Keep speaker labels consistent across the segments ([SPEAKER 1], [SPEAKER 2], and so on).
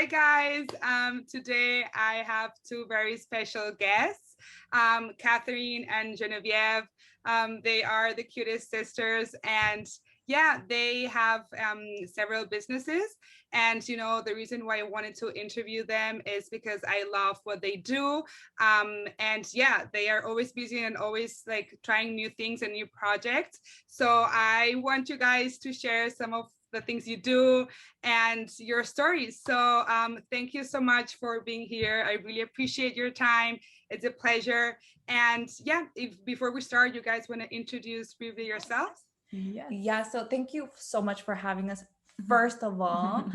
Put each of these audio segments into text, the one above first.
[SPEAKER 1] Hi guys. Today I have two very special guests, Catherine and Geneviève. They are the cutest sisters, and yeah, they have several businesses. And the reason why I wanted to interview them is because I love what they do. And yeah, they are always busy and always like trying new things and new projects. So I want you guys to share some of the things you do and your stories. So thank you so much for being here. I really appreciate your time. It's a pleasure. And yeah, if before we start, you guys want to introduce briefly yourselves?
[SPEAKER 2] Yes. Yeah, so thank you so much for having us. First of all,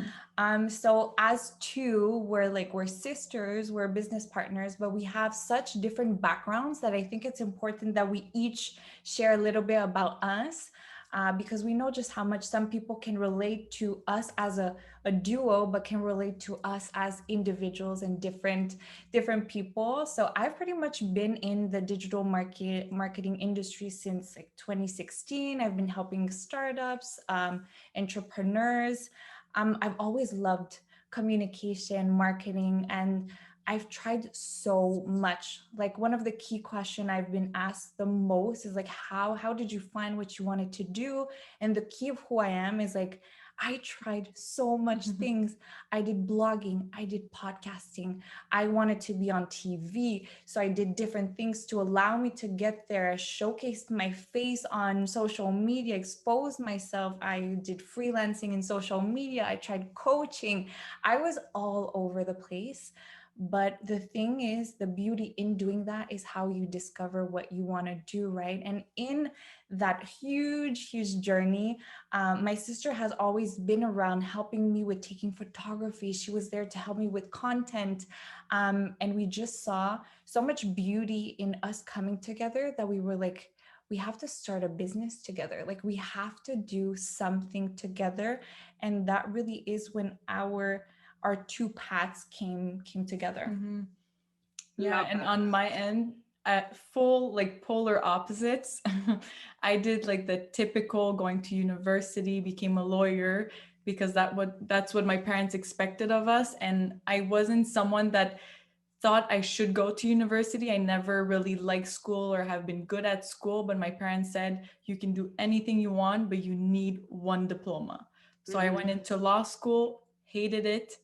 [SPEAKER 2] so as two, we're sisters, we're business partners, but we have such different backgrounds that I think it's important that we each share a little bit about us, because we know just how much some people can relate to us as a duo, but can relate to us as individuals and different people. So I've pretty much been in the digital marketing industry since like 2016. I've been helping startups, entrepreneurs. I've always loved communication, marketing, and I've tried so much. Like one of the key questions I've been asked the most is like, how did you find what you wanted to do? And the key of who I am is like, I tried so much things. I did blogging, I did podcasting. I wanted to be on TV. So I did different things to allow me to get there. I showcased my face on social media, exposed myself. I did freelancing in social media. I tried coaching. I was all over the place. But the thing is, the beauty in doing that is how you discover what you want to do, right? And in that huge journey, my sister has always been around helping me with taking photography. She was there to help me with content. And we just saw so much beauty in us coming together that we were like, we have to start a business together. Like we have to do something together. And that really is when our two paths came together. Yeah,
[SPEAKER 1] Love
[SPEAKER 2] and
[SPEAKER 1] that.
[SPEAKER 2] on my end, at full like polar opposites. I did like the typical going to university, became a lawyer because that's what my parents expected of us. And I wasn't someone that thought I should go to university. I never really liked school or have been good at school, but my parents said you can do anything you want, but you need one diploma. So I went
[SPEAKER 1] Mm-hmm.
[SPEAKER 2] into law school, hated it,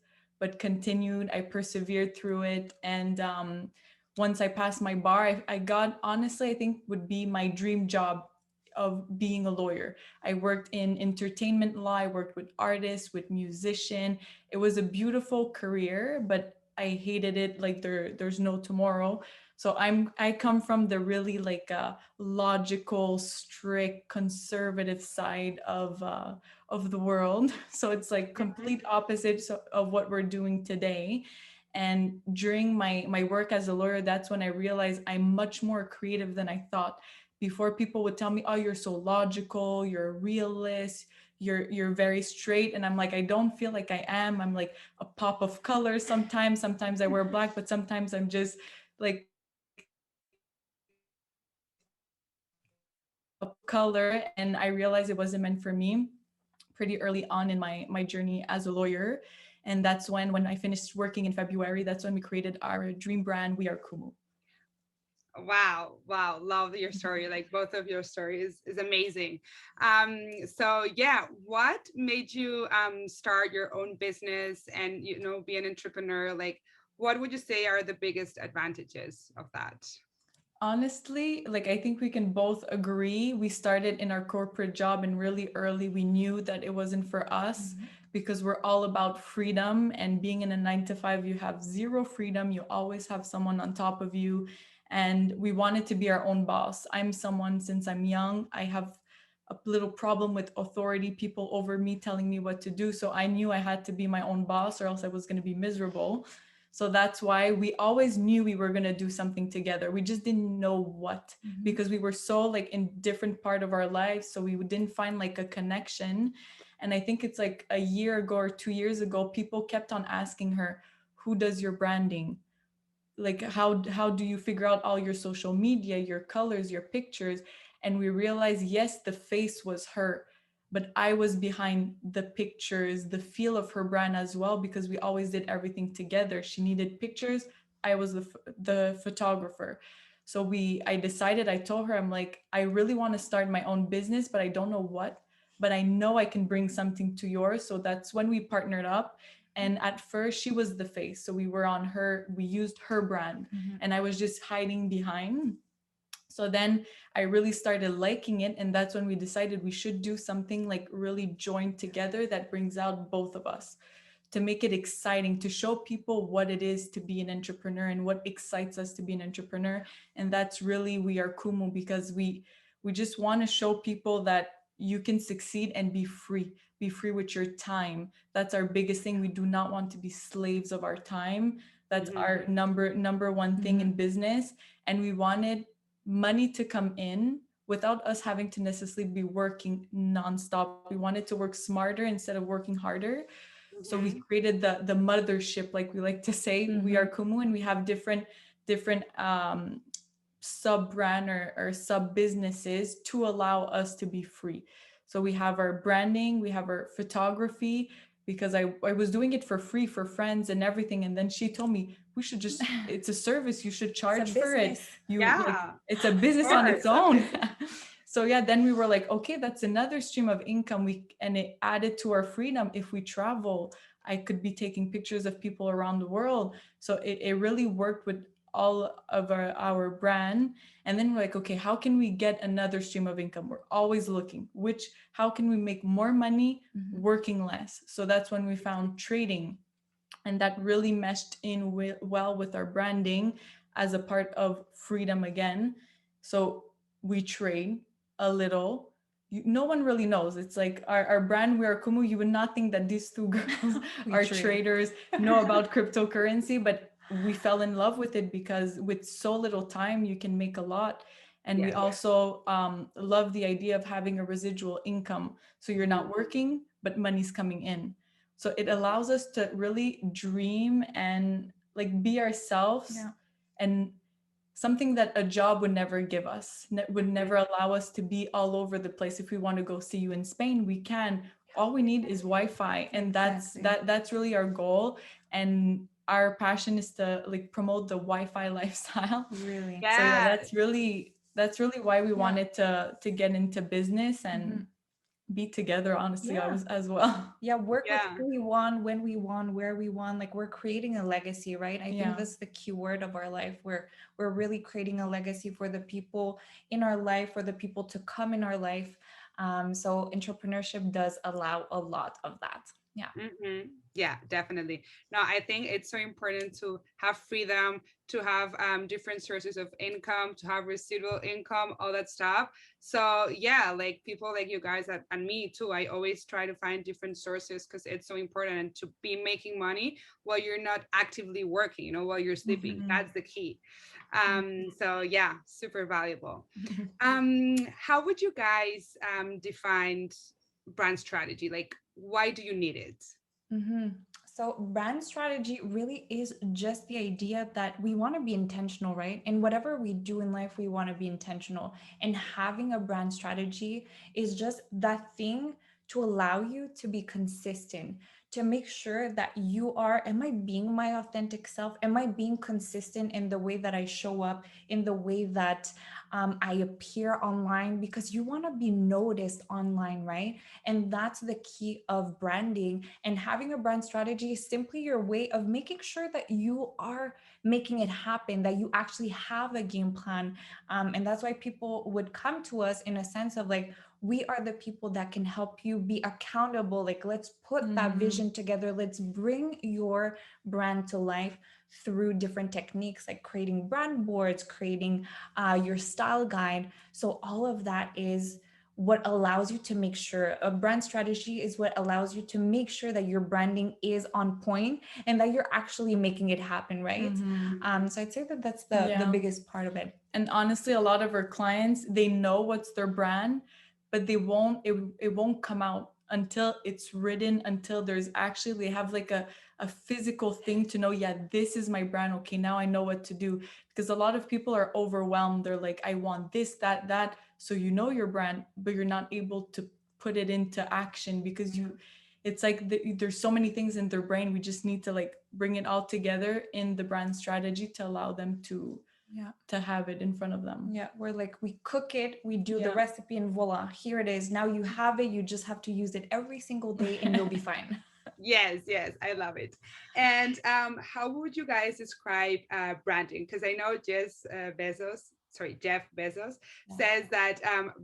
[SPEAKER 2] but continued. I persevered through it. And once I passed my bar, I got, honestly, I think would be my dream job of being a lawyer. I worked in entertainment law, I worked with artists, with musician. It was a beautiful career, but I hated it like there's no tomorrow. So I come from the really like logical, strict, conservative side of the world. So it's like complete opposites of what we're doing today. And during my work as a lawyer, that's when I realized I'm much more creative than I thought. Before, people would tell me, oh, you're so logical, you're a realist, you're very straight. And I'm like, I don't feel like I am. I'm like a pop of color sometimes. Sometimes I wear black, but sometimes I'm just like a color. And I realized it wasn't meant for me pretty early on in my journey as a lawyer. And that's when I finished working in February, that's when we created our dream brand, We Are Kumu.
[SPEAKER 1] Wow, wow, love your story. Like both of your stories is amazing. So yeah, what made you start your own business and be an entrepreneur? Like, what would you say are the biggest advantages of that?
[SPEAKER 2] Honestly, like I think we can both agree. We started in our corporate job and really early we knew that it wasn't for us because we're all about freedom, and being in a 9 to 5, you have zero freedom. You always have someone on top of you. And we wanted to be our own boss. I'm someone, since I'm young, I have a little problem with authority, people over me telling me what to do. So I knew I had to be my own boss or else I was going to be miserable. So that's why we always knew we were going to do something together. We just didn't know what, because we were so like in different part of our lives. So we didn't find like a connection. And I think it's like a year ago or 2 years ago, people kept on asking her, who does your branding? Like how do you figure out all your social media, your colors, your pictures? And we realized, yes, the face was her,
[SPEAKER 3] but I was behind the pictures, the feel of her brand as well, because we always did everything together. She needed pictures, I was the photographer. So I decided, I told her, I'm like, I really want to start my own business, but I don't know what, but I know I can bring something to yours. So that's when we partnered up. And at first she was the face. So we used her brand,
[SPEAKER 2] Mhm.
[SPEAKER 3] and I was just hiding behind. So then I really started liking it. And that's when we decided we should do something like really joined together that brings out both of us, to make it exciting, to show people what it is to be an entrepreneur and what excites us to be an entrepreneur. And that's really, we are Kumu, because we just want to show people that you can succeed and be free with your time. That's our biggest thing. We do not want to be slaves of our time. That's
[SPEAKER 1] Mhm.
[SPEAKER 3] our number one thing
[SPEAKER 2] Mhm.
[SPEAKER 3] in business. And we wanted money to come in without us having to necessarily be working nonstop. We wanted to work smarter instead of working harder. So we
[SPEAKER 1] Mhm.
[SPEAKER 3] created the mothership, like we like to say. We are
[SPEAKER 2] Mhm.
[SPEAKER 3] Kumu, and we have different sub brand or sub businesses to allow us to be free. So we have our branding, we have our photography, because I was doing it for free for friends and everything. And then she told me, we should just, it's a service, you should
[SPEAKER 2] It's a
[SPEAKER 3] charge for it.
[SPEAKER 2] business.
[SPEAKER 3] You like,
[SPEAKER 1] Yeah,
[SPEAKER 3] it's a
[SPEAKER 1] of
[SPEAKER 3] business on its
[SPEAKER 1] course.
[SPEAKER 3] own. So yeah, then we were like, okay, that's another stream of income. And it added to our freedom. If we travel, I could be taking pictures of people around the world. So it really worked with all of our brand. And then we're like, okay, how can we get another stream of income? We're always looking, how can we make more money
[SPEAKER 2] Mhm.
[SPEAKER 3] working less? So that's when we found trading, and that really meshed in well with our branding as a part of freedom again. So we trade a little. No one really knows. It's like our brand, we are Kumu. You would not think that these two girls
[SPEAKER 2] We
[SPEAKER 3] are
[SPEAKER 2] trade.
[SPEAKER 3] traders, know about cryptocurrency, but we fell in love with it because with so little time, you can make a lot. And we
[SPEAKER 1] Yes.
[SPEAKER 3] also love the idea of having a residual income. So you're
[SPEAKER 1] Mhm.
[SPEAKER 3] not working, but money's coming in. So it allows us to really dream and like be ourselves,
[SPEAKER 2] Yeah.
[SPEAKER 3] and something that a job would never give us, would never
[SPEAKER 1] Mhm.
[SPEAKER 3] allow us to be all over the place. If we want to go see you in Spain, we can. All we need is Wi-Fi, and
[SPEAKER 2] Exactly.
[SPEAKER 3] that's really our goal. And our passion is to like promote the Wi-Fi lifestyle.
[SPEAKER 2] Really.
[SPEAKER 3] So yeah,
[SPEAKER 1] Yes.
[SPEAKER 3] that's really why we
[SPEAKER 2] Yeah.
[SPEAKER 3] wanted to get into business and
[SPEAKER 2] Mhm.
[SPEAKER 3] be together, honestly, I
[SPEAKER 2] Yeah.
[SPEAKER 3] was as well.
[SPEAKER 2] Yeah, work with
[SPEAKER 1] Yeah.
[SPEAKER 2] who we want, when we want, where we want. Like we're creating a legacy, right? I think
[SPEAKER 3] Yeah.
[SPEAKER 2] that's the key word of our life. We're really creating a legacy for the people in our life, for the people to come in our life. So entrepreneurship does allow a lot of that. Yeah.
[SPEAKER 1] Yeah, definitely. No, I think it's so important to have freedom, to have different sources of income, to have residual income, all that stuff. So yeah, like people like you guys and me too, I always try to find different sources because it's so important to be making money while you're not actively working, while you're sleeping.
[SPEAKER 3] Mhm.
[SPEAKER 1] That's the key.
[SPEAKER 2] Mhm.
[SPEAKER 1] So yeah, super valuable. How would you guys define brand strategy? Like, why do you need it?
[SPEAKER 2] Mm-hmm. So, brand strategy really is just the idea that we want to be intentional, right? In whatever we do in life, we want to be intentional. And having a brand strategy is just that thing to allow you to be consistent, to make sure that you are, am I being my authentic self? Am I being consistent in the way that I show up, in the way that I appear online? Because you want to be noticed online, right? And that's the key of branding. And having a brand strategy is simply your way of making sure that you are making it happen, that you actually have a game plan. And that's why people would come to us in a sense of like, we are the people that can help you be accountable. Like, let's put that
[SPEAKER 3] Mhm.
[SPEAKER 2] vision together. Let's bring your brand to life through different techniques like creating brand boards, creating your style guide. So, all of that is what allows you to make sure a brand strategy is what allows you to make sure that your branding is on point and that you're actually making it happen, right?
[SPEAKER 3] Mhm.
[SPEAKER 2] So I'd say that that's the
[SPEAKER 3] Yeah.
[SPEAKER 2] biggest part of it.
[SPEAKER 3] And honestly, a lot of our clients, they know what's their brand, but it won't come out until it's written, until there's actually, they have like a physical thing to know, yeah, this is my brand. Okay, now I know what to do. Because a lot of people are overwhelmed. They're like, I want this, that. So you know your brand, but you're not able to put it into action, because it's like there's so many things in their brain. We just need to like bring it all together in the brand strategy to allow them to have it in front of them.
[SPEAKER 2] Yeah, we're like, we cook it, we do the
[SPEAKER 3] Yeah.
[SPEAKER 2] recipe, and voila, here it is. Now you have it. You just have to use it every single day and you'll be fine.
[SPEAKER 1] Yes, yes, I love it. And how would you guys describe branding? Because I know Jeff Bezos says that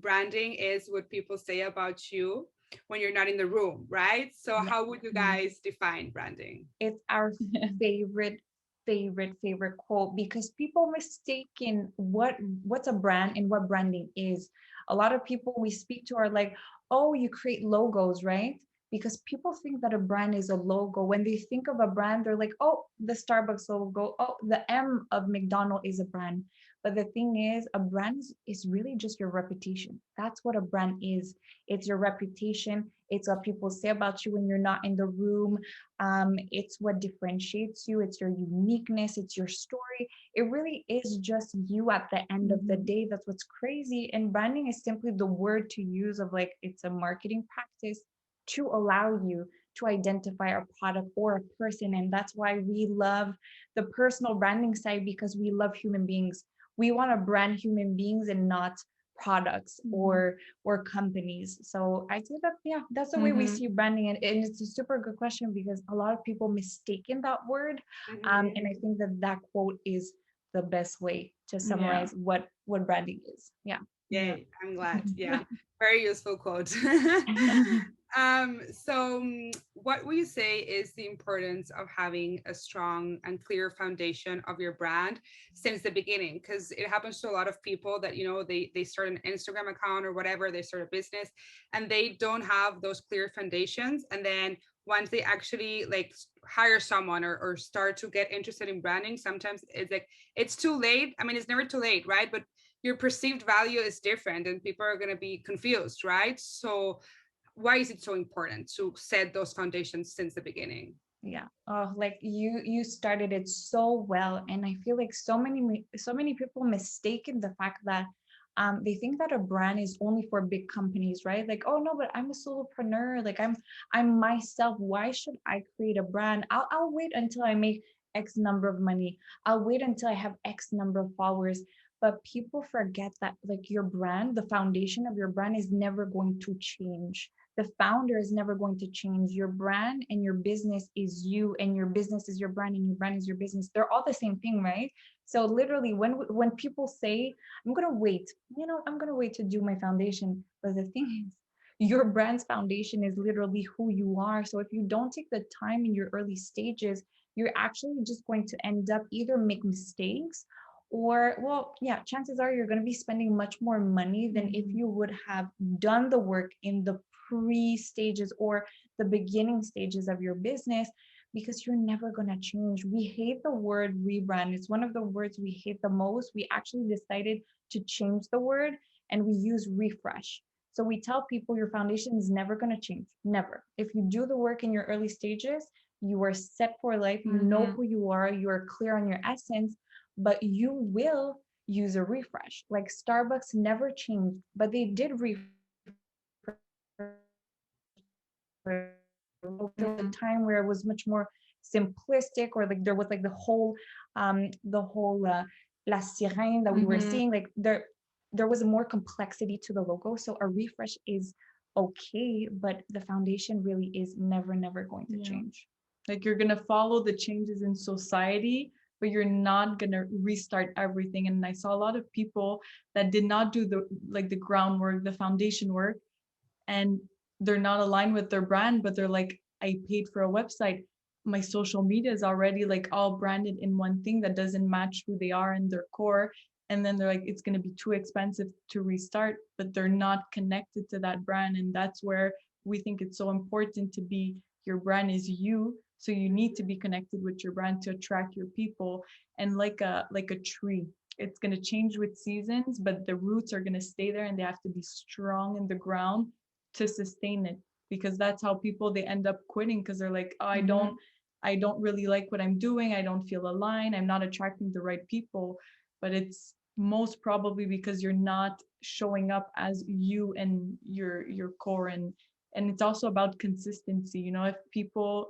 [SPEAKER 1] branding is what people say about you when you're not in the room, right? So how would you guys define branding?
[SPEAKER 2] It's our favorite quote, because people mistaken what's a brand and what branding is. A lot of people we speak to are like, oh, you create logos, right? Because people think that a brand is a logo. When they think of a brand, they're like, oh, the Starbucks logo, oh, the M of McDonald's is a brand. But the thing is, a brand is really just your reputation. That's what a brand is. It's your reputation. It's what people say about you when you're not in the room. It's what differentiates you. It's your uniqueness. It's your story. It really is just you at the end of the day. That's what's crazy. And branding is simply the word to use of like, it's a marketing practice to allow you to identify a product or a person. And that's why we love the personal branding side, because we love human beings. We want to brand human beings and not products or companies. So I say that, yeah, that's the way we see branding. And it's a super good question, because a lot of people mistaken that word. And I think that quote is the best way to summarize what branding is. Yeah.
[SPEAKER 1] Yay, I'm glad. Yeah, very useful quote. What will you say is the importance of having a strong and clear foundation of your brand since the beginning? Because it happens to a lot of people that, you know, they start an Instagram account or whatever, they start a business and they don't have those clear foundations. And then once they actually like hire someone or start to get interested in branding, sometimes it's like, it's too late. I mean, it's never too late, right? But your perceived value is different and people are going to be confused, right? So why is it so important to set those foundations since the beginning?
[SPEAKER 2] Yeah. Oh, like you started it so well. And I feel like so many people mistaken the fact that they think that a brand is only for big companies, right? Like, oh no, but I'm a solopreneur. Like I'm myself. Why should I create a brand? I'll wait until I make X number of money. I'll wait until I have X number of followers. But people forget that like your brand, the foundation of your brand is never going to change. The founder is never going to change. Your brand and your business is you, and your business is your brand, and your brand is your business. They're all the same thing, right? So literally when people say, I'm going to wait, I'm going to wait to do my foundation. But the thing is, your brand's foundation is literally who you are. So if you don't take the time in your early stages, you're actually just going to end up either make mistakes or, well, yeah, chances are you're going to be spending much more money than if you would have done the work in the pre-stages or the beginning stages of your business, because you're never going to change. We hate the word rebrand. It's one of the words we hate the most. We actually decided to change the word and we use refresh. So we tell people your foundation is never going to change. Never. If you do the work in your early stages, you are set for life. You know who you are. You are clear on your essence, but you will use a refresh. Like Starbucks never changed, but they did refresh. There was a time where it was much more simplistic, or like there was like the whole La Sirène that we were seeing. Like there was more complexity to the logo. So a refresh is okay, but the foundation really is never going to change.
[SPEAKER 3] Like you're gonna follow the changes in society, but you're not gonna restart everything. And I saw a lot of people that did not do the groundwork, the foundation work, and they're not aligned with their brand, but they're like, I paid for a website. My social media is already like all branded in one thing that doesn't match who they are and their core. And then they're like, it's going to be too expensive to restart, but they're not connected to that brand. And that's where we think it's so important to be, your brand is you. So you need to be connected with your brand to attract your people. And like a tree, it's going to change with seasons, but the roots are going to stay there and they have to be strong in the ground to sustain it, because that's how people, they end up quitting, because they're like, oh, I don't really like what I'm doing. I don't feel aligned. I'm not attracting the right people. But it's most probably because you're not showing up as you and your core, and it's also about consistency. You know, if people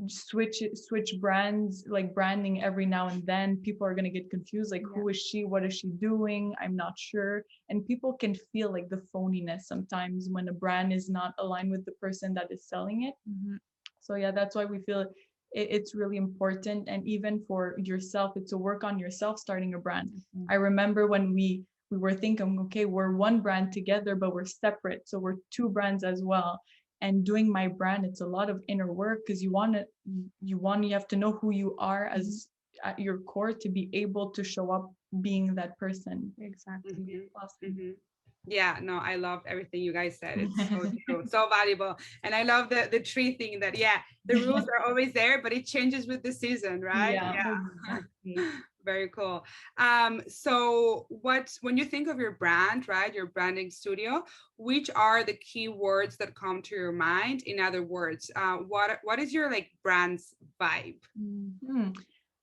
[SPEAKER 3] switch brands, like branding every now and then, people are going to get confused, like, who is she, what is she doing, I'm not sure. And people can feel like the phoniness sometimes when a brand is not aligned with the person that is selling it. So yeah, that's why we feel it's really important. And even for yourself, it's a work on yourself starting a brand. I remember when we were thinking, okay, we're one brand together, but we're separate, so we're two brands as well. And doing my brand, it's a lot of inner work, because you have to know who you are as at your core to be able to show up being that person.
[SPEAKER 2] Exactly.
[SPEAKER 1] Awesome. Yeah, no, I loved everything you guys said. It's so true, so valuable. And I love the tree thing that, yeah, the rules are always there, but it changes with the season, right?
[SPEAKER 3] Yeah.
[SPEAKER 2] Exactly.
[SPEAKER 1] Very cool. So when you think of your brand, right, your branding studio, which are the key words that come to your mind? In other words, what is your like brand's vibe?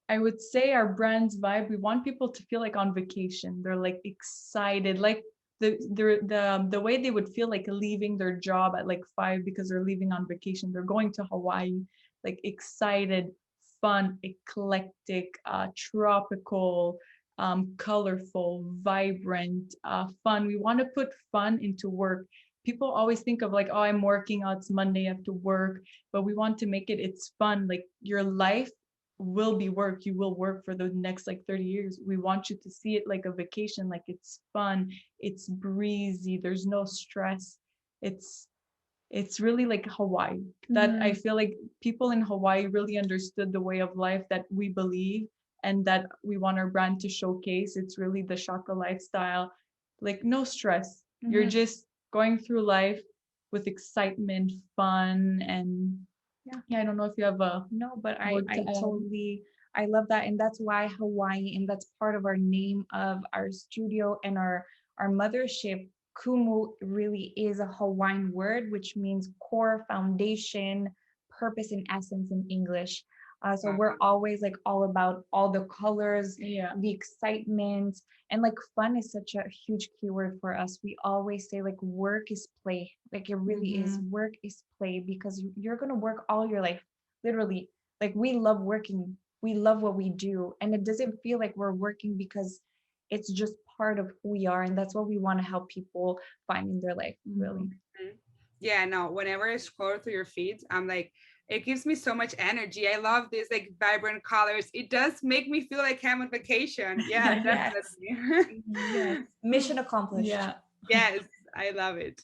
[SPEAKER 3] I would say our brand's vibe, we want people to feel like on vacation. They're like excited, like the way they would feel like leaving their job at like 5 because they're leaving on vacation. They're going to Hawaii, like excited, fun, eclectic, tropical, colorful, vibrant, fun. We want to put fun into work. People always think of like, oh, I'm working, oh, it's Monday, I have to work, but we want to make it's fun. Like your life will be work. You will work for the next like 30 years. We want you to see it like a vacation, like it's fun, it's breezy, there's no stress. It's really like Hawaii. That I feel like people in Hawaii really understood the way of life that we believe and that we want our brand to showcase. It's really the Shaka lifestyle, like no stress. You're just going through life with excitement, fun, and yeah, I don't know if you have a
[SPEAKER 2] No, but I
[SPEAKER 3] word to
[SPEAKER 2] I
[SPEAKER 3] add.
[SPEAKER 2] totally I love that, and that's why Hawaii, and that's part of our name of our studio and our mothership. Kumu really is a Hawaiian word, which means core, foundation, purpose, and essence in English. So we're always like all about all the colors,
[SPEAKER 3] Yeah.
[SPEAKER 2] the excitement, and like fun is such a huge keyword for us. We always say like work is play, like it really is. Work is play, because you're gonna work all your life, literally. Like we love working, we love what we do, and it doesn't feel like we're working because it's just part of who we are, and that's what we want to help people find in their life, really.
[SPEAKER 1] Yeah, no, whenever I scroll through your feeds, I'm like, it gives me so much energy. I love these like vibrant colors. It does make me feel like I'm on vacation. Yeah,
[SPEAKER 2] Yes.
[SPEAKER 1] definitely.
[SPEAKER 2] Yes, mission accomplished.
[SPEAKER 3] Yeah.
[SPEAKER 1] Yes, I love it.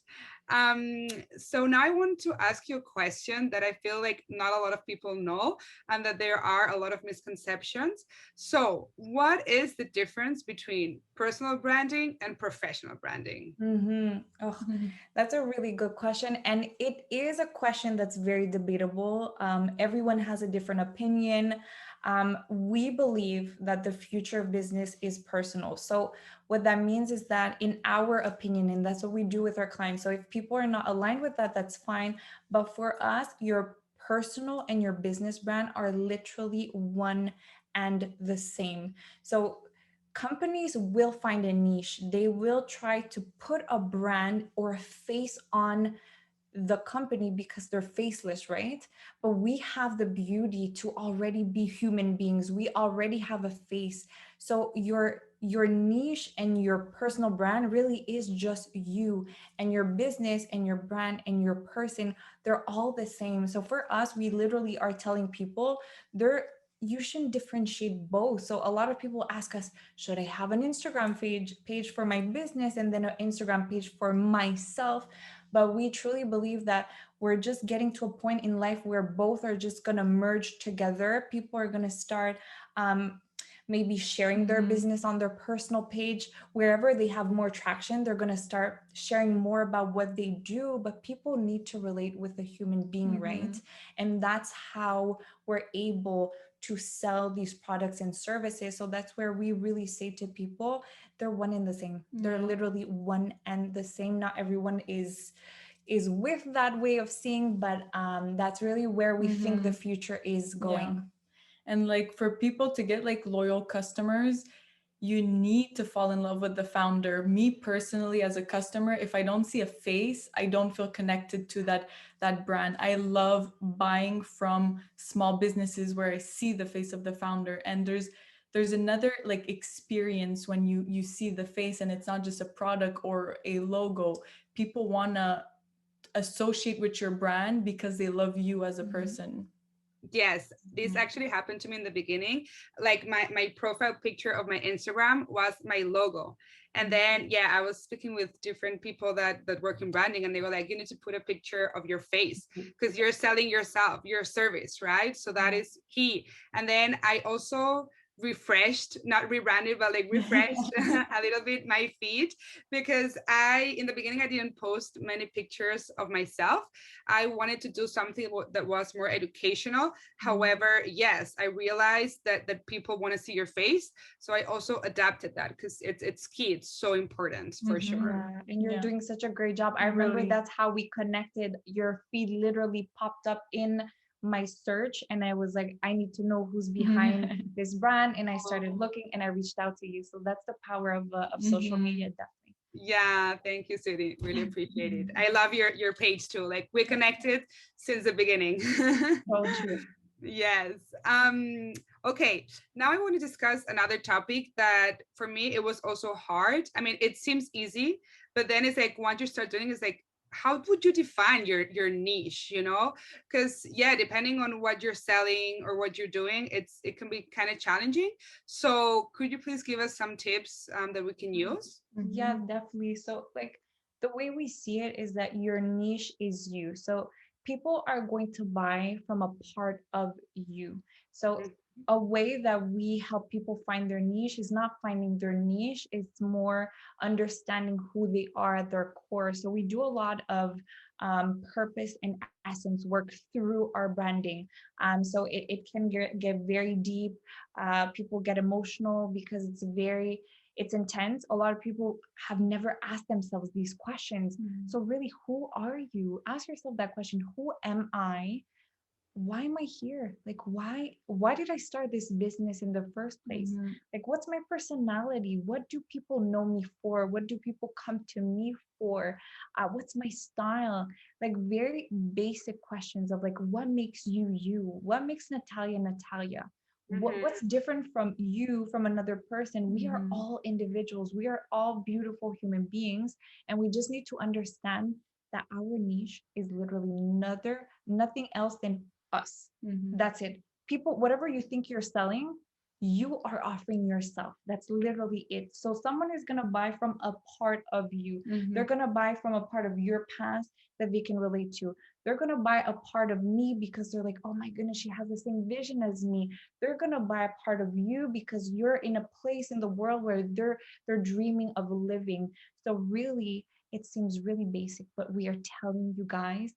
[SPEAKER 1] So now I want to ask you a question that I feel like not a lot of people know, and that there are a lot of misconceptions. So, what is the difference between personal branding and professional branding?
[SPEAKER 2] Oh, that's a really good question. And it is a question that's very debatable. Everyone has a different opinion. We believe that the future of business is personal. So, what that means is that, in our opinion, and that's what we do with our clients. So, if people are not aligned with that, that's fine. But for us, your personal and your business brand are literally one and the same. So, companies will find a niche. They will try to put a brand or a face on the company because they're faceless, right? But we have the beauty to already be human beings. We already have a face. So your niche and your personal brand really is just you, and your business and your brand and your person, they're all the same. So for us, we literally are telling people they're you shouldn't differentiate both. So a lot of people ask us, should I have an Instagram page for my business and then an Instagram page for myself? But we truly believe that we're just getting to a point in life where both are just going to merge together. People are going to start maybe sharing their business on their personal page. Wherever they have more traction, they're going to start sharing more about what they do. But people need to relate with a human being, right? And that's how we're able to sell these products and services. So that's where we really say to people, they're one and the same. They're literally one and the same. Not everyone is with that way of seeing, but that's really where we think the future is going.
[SPEAKER 3] And like for people to get like loyal customers, you need to fall in love with the founder. Me personally, as a customer, if I don't see a face, I don't feel connected to that brand. I love buying from small businesses where I see the face of the founder, and there's another like experience when you see the face, and it's not just a product or a logo. People want to associate with your brand because they love you as a person.
[SPEAKER 1] Yes, this actually happened to me in the beginning. Like my profile picture of my Instagram was my logo. And then yeah, I was speaking with different people that work in branding, and they were like, you need to put a picture of your face because you're selling yourself, your service, right? So that is key. And then I also refreshed, not rebranded, but like refreshed a little bit my feed, because in the beginning I didn't post many pictures of myself. I wanted to do something that was more educational. However, yes, I realized that people want to see your face, so I also adapted that because it's key. It's so important for sure.
[SPEAKER 2] Yeah, and you're doing such a great job. I remember
[SPEAKER 3] Really.
[SPEAKER 2] that's how we connected. Your feed literally popped up in my search, and I was like, I need to know who's behind this brand, and I started looking, and I reached out to you. So that's the power of social media, definitely.
[SPEAKER 1] Yeah, thank you, Sudi. Really appreciate it. I love your page too. Like we connected since the beginning.
[SPEAKER 2] So true.
[SPEAKER 1] Yes. Okay. Now I want to discuss another topic that for me it was also hard. I mean, it seems easy, but then it's like once you start doing it's like, how would you define your niche, you know? Because yeah, depending on what you're selling or what you're doing, it can be kind of challenging. So could you please give us some tips that we can use?
[SPEAKER 2] Yeah, definitely. So, like, the way we see it is that your niche is you. So, people are going to buy from a part of you. So, a way that we help people find their niche is not finding their niche, it's more understanding who they are at their core. So, we do a lot of purpose and essence work through our branding. So, it can get very deep. People get emotional because it's intense. A lot of people have never asked themselves these questions. So really, who are you? Ask yourself that question. Who am I? Why am I here? Like, why did I start this business in the first place? Like, what's my personality? What do people know me for? What do people come to me for? What's my style? Like, very basic questions of like, what makes you you? What makes Natalia Natalia? What's different from you from another person? We are all individuals. We are all beautiful human beings, and we just need to understand that our niche is literally nothing else than us. That's it. People, whatever you think you're selling, you are offering yourself. That's literally it. So someone is going to buy from a part of you. They're going to buy from a part of your past that they can relate to. They're going to buy a part of me because they're like, oh my goodness, she has the same vision as me. They're going to buy a part of you because you're in a place in the world where they're dreaming of living. So really, it seems really basic, but we are telling you guys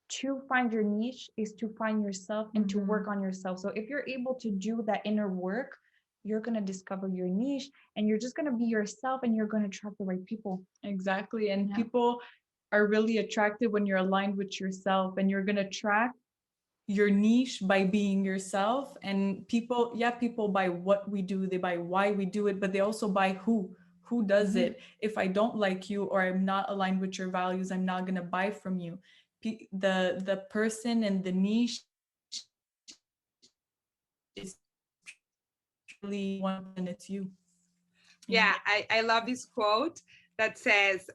[SPEAKER 2] to find your niche is to find yourself and to work on yourself. So if you're able to do that inner work, you're going to discover your niche, and you're just going to be yourself, and you're going to attract the right people.
[SPEAKER 3] Exactly. And people are really attracted when you're aligned with yourself, and you're going to track your niche by being yourself. And people buy what we do, they buy why we do it, but they also buy who does it. If I don't like you or I'm not aligned with your values, I'm not going to buy from you. The person and the niche is truly one, and it's you.
[SPEAKER 1] Yeah, I love this quote that says,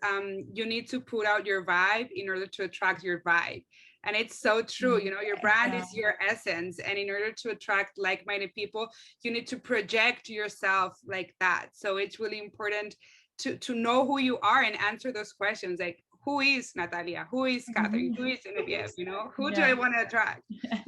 [SPEAKER 1] you need to put out your vibe in order to attract your vibe. And it's so true. You know, your brand is your essence. And in order to attract like-minded people, you need to project yourself like that. So it's really important to know who you are and answer those questions like, who is Natalia? Who is Catherine? Who is Geneviève? You know, who do I want to attract?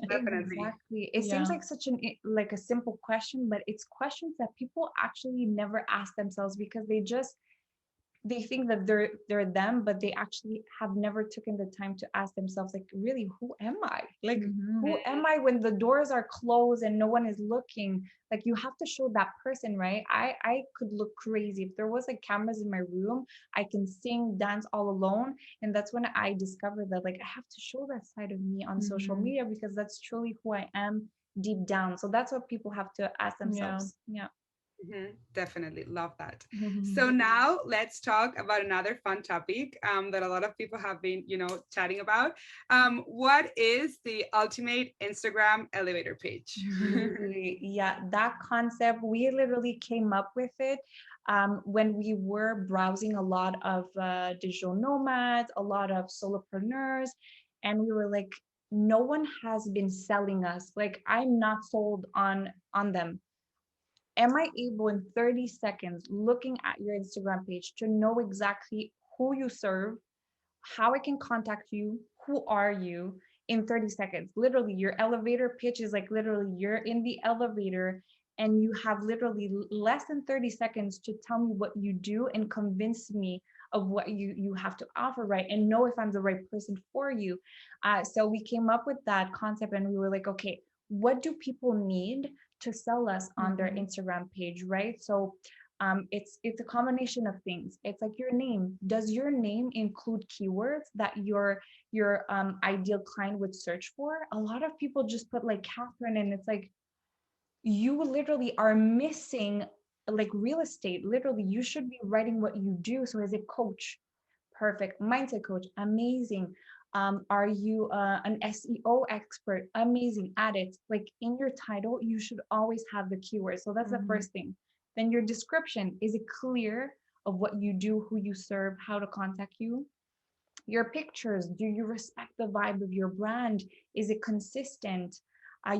[SPEAKER 1] Definitely.
[SPEAKER 2] Exactly. It seems like such like a simple question, but it's questions that people actually never ask themselves because they think that they're them, but they actually have never taken the time to ask themselves, like, really, who am I? Like, who am I when the doors are closed and no one is looking? Like, you have to show that person, right? I could look crazy if there was like cameras in my room. I can sing, dance all alone, and that's when I discovered that like I have to show that side of me on social media because that's truly who I am deep down. So that's what people have to ask themselves. Yeah.
[SPEAKER 1] Definitely love that. So now let's talk about another fun topic that a lot of people have been, chatting about. What is the ultimate Instagram elevator page?
[SPEAKER 2] Yeah, that concept, we literally came up with it when we were browsing a lot of digital nomads, a lot of solopreneurs, and we were like, no one has been selling us. Like, I'm not sold on them. Am I able in 30 seconds looking at your Instagram page to know exactly who you serve, how I can contact you, who are you in 30 seconds? Literally, your elevator pitch is like literally you're in the elevator and you have literally less than 30 seconds to tell me what you do and convince me of what you have to offer, right? And know if I'm the right person for you. So we came up with that concept and we were like, okay, what do people need to sell us on their Instagram page, right? So it's a combination of things. It's like your name. Does your name include keywords that your ideal client would search for? A lot of people just put like Catherine, and it's like you literally are missing like real estate. Literally, you should be writing what you do. So as a coach, perfect. Mindset coach, amazing. Are you an SEO expert? Amazing. Add it. Like in your title, you should always have the keyword. So that's the first thing. Then your description, is it clear of what you do, who you serve, how to contact you? Your pictures, do you respect the vibe of your brand? Is it consistent?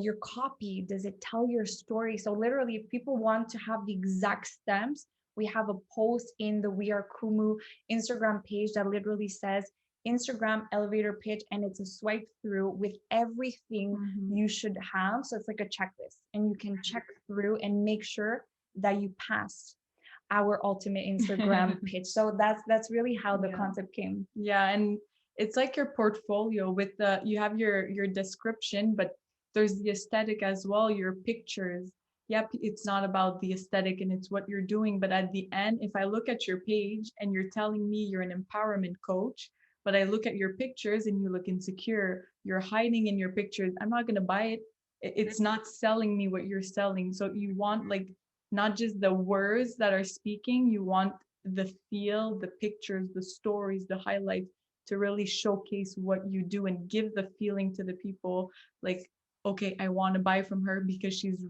[SPEAKER 2] Your copy, does it tell your story? So literally, if people want to have the exact steps, we have a post in the We Are Kumu Instagram page that literally says Instagram elevator pitch, and it's a swipe through with everything you should have. So it's like a checklist, and you can check through and make sure that you pass our ultimate Instagram pitch. So that's really how the concept came.
[SPEAKER 3] Yeah, and it's like your portfolio with the you have your description, but there's the aesthetic as well, your pictures. Yep, it's not about the aesthetic and it's what you're doing, but at the end, if I look at your page and you're telling me you're an empowerment coach, but I look at your pictures and you look insecure, you're hiding in your pictures, I'm not going to buy it. It's not selling me what you're selling. So you want like not just the words that are speaking, you want the feel, the pictures, the stories, the highlights to really showcase what you do and give the feeling to the people like, okay, I want to buy from her because she's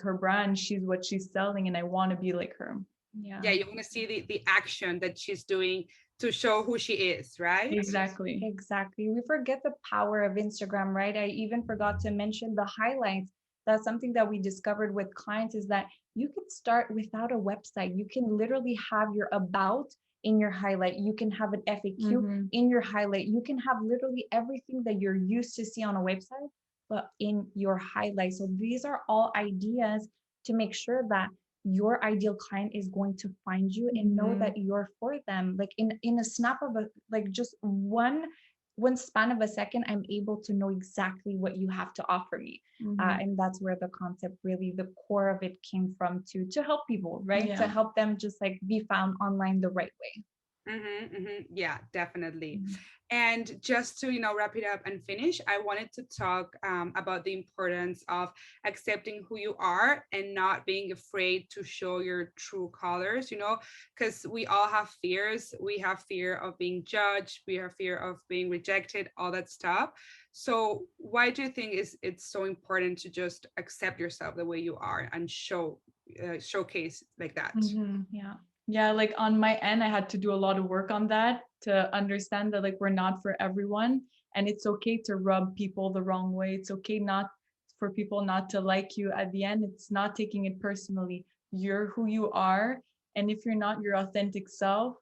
[SPEAKER 3] her brand, she's what she's selling, and I want to be like her.
[SPEAKER 1] Yeah, you want to see the action that she's doing to show who she is, right?
[SPEAKER 3] Exactly.
[SPEAKER 2] We forget the power of Instagram, right? I even forgot to mention the highlights. That's something that we discovered with clients, is that you can start without a website. You can literally have your about in your highlight. You can have an FAQ in your highlight. You can have literally everything that you're used to see on a website, but in your highlight. So these are all ideas to make sure that your ideal client is going to find you and know that you're for them. Like in a snap of a, like just one span of a second, I'm able to know exactly what you have to offer me. And that's where the concept, really the core of it, came from, to help people, right? To help them just like be found online the right way.
[SPEAKER 1] Yeah, definitely. And just to wrap it up and finish, I wanted to talk about the importance of accepting who you are and not being afraid to show your true colors, because we all have fears. We have fear of being judged, we have fear of being rejected, all that stuff. So why do you think it's so important to just accept yourself the way you are and showcase like that?
[SPEAKER 3] Yeah, like on my end, I had to do a lot of work on that to understand that like we're not for everyone, and it's okay to rub people the wrong way. It's okay not for people not to like you. At the end, it's not taking it personally. You're who you are, and if you're not your authentic self,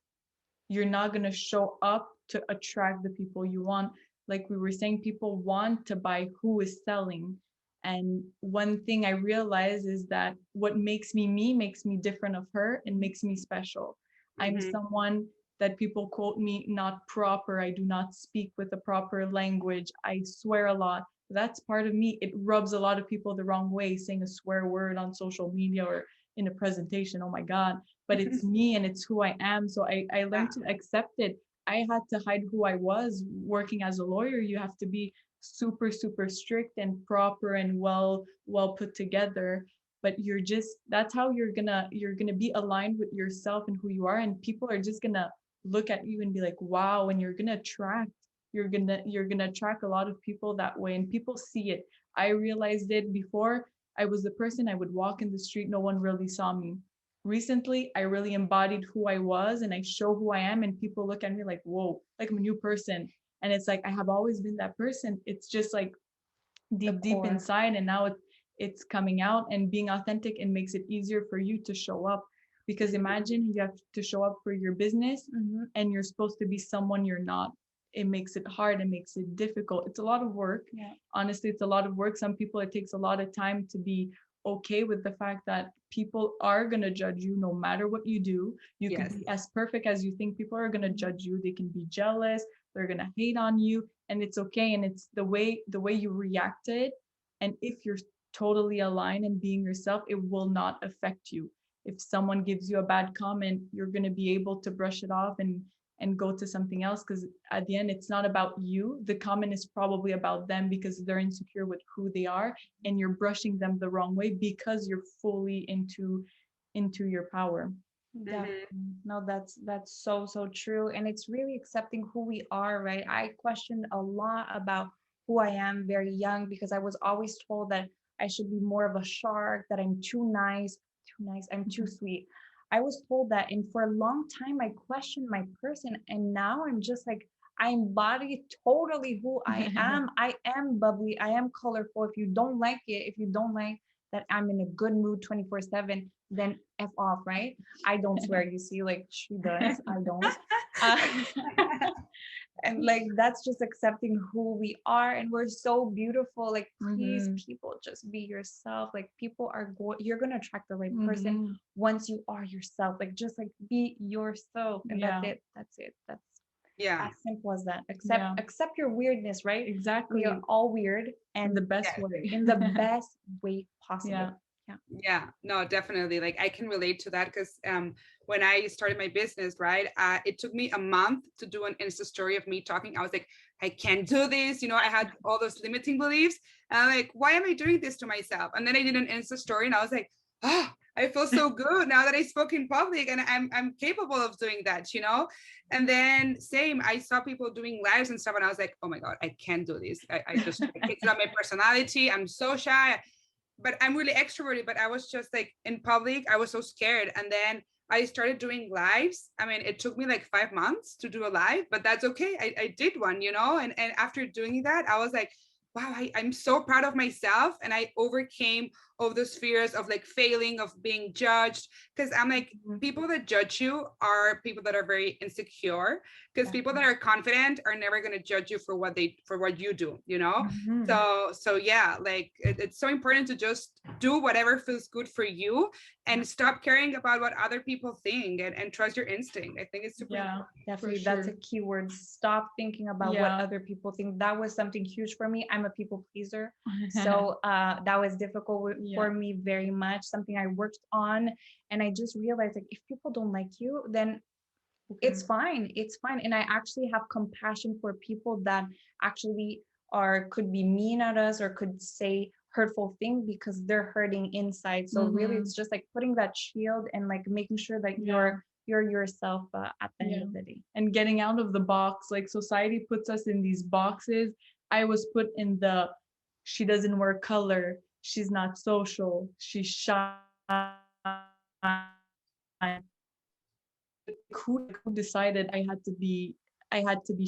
[SPEAKER 3] you're not going to show up to attract the people you want. Like we were saying, people want to buy who is selling. And one thing I realize is that what makes me makes me different of her and makes me special. I'm someone that people quote me not proper. I do not speak with a proper language. I swear a lot. That's part of me. It rubs a lot of people the wrong way, saying a swear word on social media or in a presentation. Oh my God. But it's me and it's who I am. So I learned to accept it. I had to hide who I was. Working as a lawyer, you have to be super strict and proper and well put together. but that's how you're gonna be aligned with yourself and who you are, and people are just gonna look at you and be like, wow, and you're gonna attract a lot of people that way, and people see it. I realized it before. I was the person, I would walk in the street, no one really saw me. Recently, I really embodied who I was and I show who I am, and people look at me like, whoa, like I'm a new person. And it's like, I have always been that person. It's just like deep inside, and now it's coming out, and being authentic, and makes it easier for you to show up. Because imagine you have to show up for your business, and you're supposed to be someone you're not. It makes it hard, it makes it difficult. It's a lot of work. Honestly, it's a lot of work. Some people, it takes a lot of time to be okay with the fact that people are going to judge you no matter what you do. You can be as perfect as you think, people are going to judge you. They can be jealous, they're going to hate on you, and it's okay. And it's the way you reacted. And if you're totally aligned and being yourself, it will not affect you. If someone gives you a bad comment, you're going to be able to brush it off and go to something else, because at the end, it's not about you. The comment is probably about them, because they're insecure with who they are, and you're brushing them the wrong way because you're fully into your power.
[SPEAKER 2] Definitely. No, that's so true. And it's really accepting who we are, right? I questioned a lot about who I am very young, because I was always told that I should be more of a shark, that I'm too nice, I'm too sweet. I was told that, and for a long time I questioned my person, and now I'm just like, I embody totally who I am. I am bubbly, I am colorful. If you don't like it, if you don't like that I'm in a good mood 24/7, then F off, right? I don't swear, you see, like she does, I don't. And like, that's just accepting who we are, and we're so beautiful. Like, please, people, just be yourself. Like, people are you're gonna attract the right person once you are yourself. Like, just like be yourself, and that's it. That's as simple as that. Accept your weirdness, right?
[SPEAKER 3] Exactly.
[SPEAKER 2] We are all weird, and
[SPEAKER 3] in the best way.
[SPEAKER 2] In the best way possible.
[SPEAKER 1] Yeah, no, definitely. Like, I can relate to that, because when I started my business, right, it took me a month to do an Insta story of me talking. I was like, I can't do this. You know, I had all those limiting beliefs. And I'm like, why am I doing this to myself? And then I did an Insta story, and I was like, oh, I feel so good now that I spoke in public, and I'm capable of doing that, you know? And then same, I saw people doing lives and stuff, and I was like, oh my God, I can't do this. I just, it's not my personality. I'm so shy. But I'm really extroverted, but I was just like, in public, I was so scared. And then I started doing lives. I mean, it took me like 5 months to do a live, but that's okay. I did one, you know? And after doing that, I was like, wow, I'm so proud of myself. And I overcame all those fears of like failing, of being judged. Because I'm like, people that judge you are people that are very insecure, because people that are confident are never going to judge you for what you do, you know? So yeah, like it's so important to just do whatever feels good for you, and stop caring about what other people think, and trust your instinct. I think it's super important.
[SPEAKER 2] Definitely. That's a key word. Stop thinking about what other people think. That was something huge for me. I'm a people pleaser. So that was difficult for me very much, something I worked on. And I just realized, like, if people don't like you, then it's fine. It's fine. And I actually have compassion for people that actually could be mean at us, or could say hurtful things, because they're hurting inside. So really, it's just like putting that shield, and like making sure that you're yourself at the end of the day,
[SPEAKER 3] and getting out of the box. Like, society puts us in these boxes. I was put in the, she doesn't wear color, she's not social, she's shy. Who decided I had to be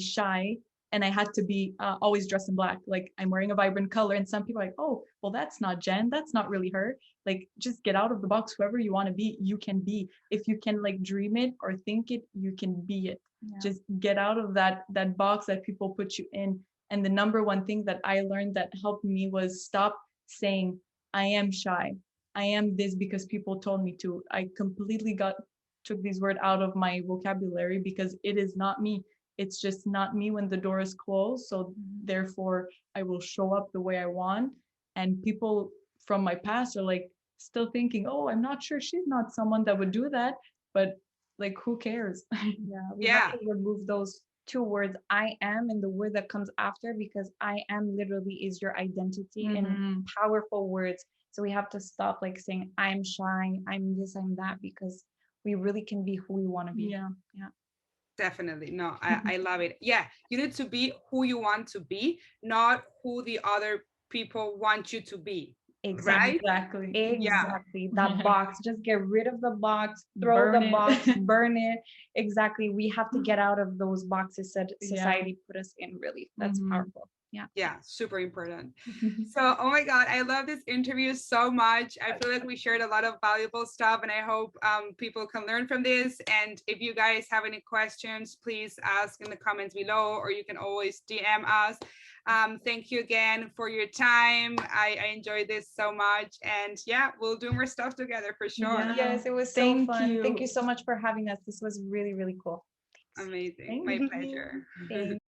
[SPEAKER 3] shy, and I had to be always dressed in black? Like, I'm wearing a vibrant color, and some people are like, oh, well, that's not Jen, that's not really her. Like, just get out of the box. Whoever you want to be, you can be. If you can like dream it or think it, you can be it. Just get out of that box that people put you in. And the number one thing that I learned that helped me was stop saying, I am shy, I am this because people told me to. I completely took these words out of my vocabulary, because it is not me. It's just not me when the door is closed. So therefore, I will show up the way I want. And people from my past are like still thinking, oh, I'm not sure, she's not someone that would do that. But like, who cares?
[SPEAKER 2] We have to remove those two words, I am, and the word that comes after, because I am literally is your identity in powerful words. So we have to stop like saying I'm shy, I'm this, I'm that, because we really can be who we want to be.
[SPEAKER 3] Yeah.
[SPEAKER 2] Yeah.
[SPEAKER 1] Definitely. No, I love it. Yeah, you need to be who you want to be, not who the other people want you to be. Right?
[SPEAKER 3] Exactly.
[SPEAKER 1] Yeah.
[SPEAKER 2] Exactly. That box. Just get rid of the box, throw
[SPEAKER 3] Burn
[SPEAKER 2] the
[SPEAKER 3] it.
[SPEAKER 2] box, burn it. Exactly. We have to get out of those boxes that
[SPEAKER 3] Yeah.
[SPEAKER 2] society put us in, really. That's powerful. Yeah.
[SPEAKER 1] Yeah, super important. So, oh my God, I love this interview so much. I feel like we shared a lot of valuable stuff, and I hope people can learn from this. And if you guys have any questions, please ask in the comments below, or you can always DM us. Thank you again for your time. I enjoyed this so much. And yeah, we'll do more stuff together for sure.
[SPEAKER 3] Yeah.
[SPEAKER 2] Yes, it was so
[SPEAKER 3] Thank
[SPEAKER 2] fun. Thank
[SPEAKER 3] you.
[SPEAKER 2] you so much for having us. This was really, really cool.
[SPEAKER 1] Amazing.
[SPEAKER 3] Thank
[SPEAKER 1] My
[SPEAKER 3] you.
[SPEAKER 1] pleasure.
[SPEAKER 2] Thanks.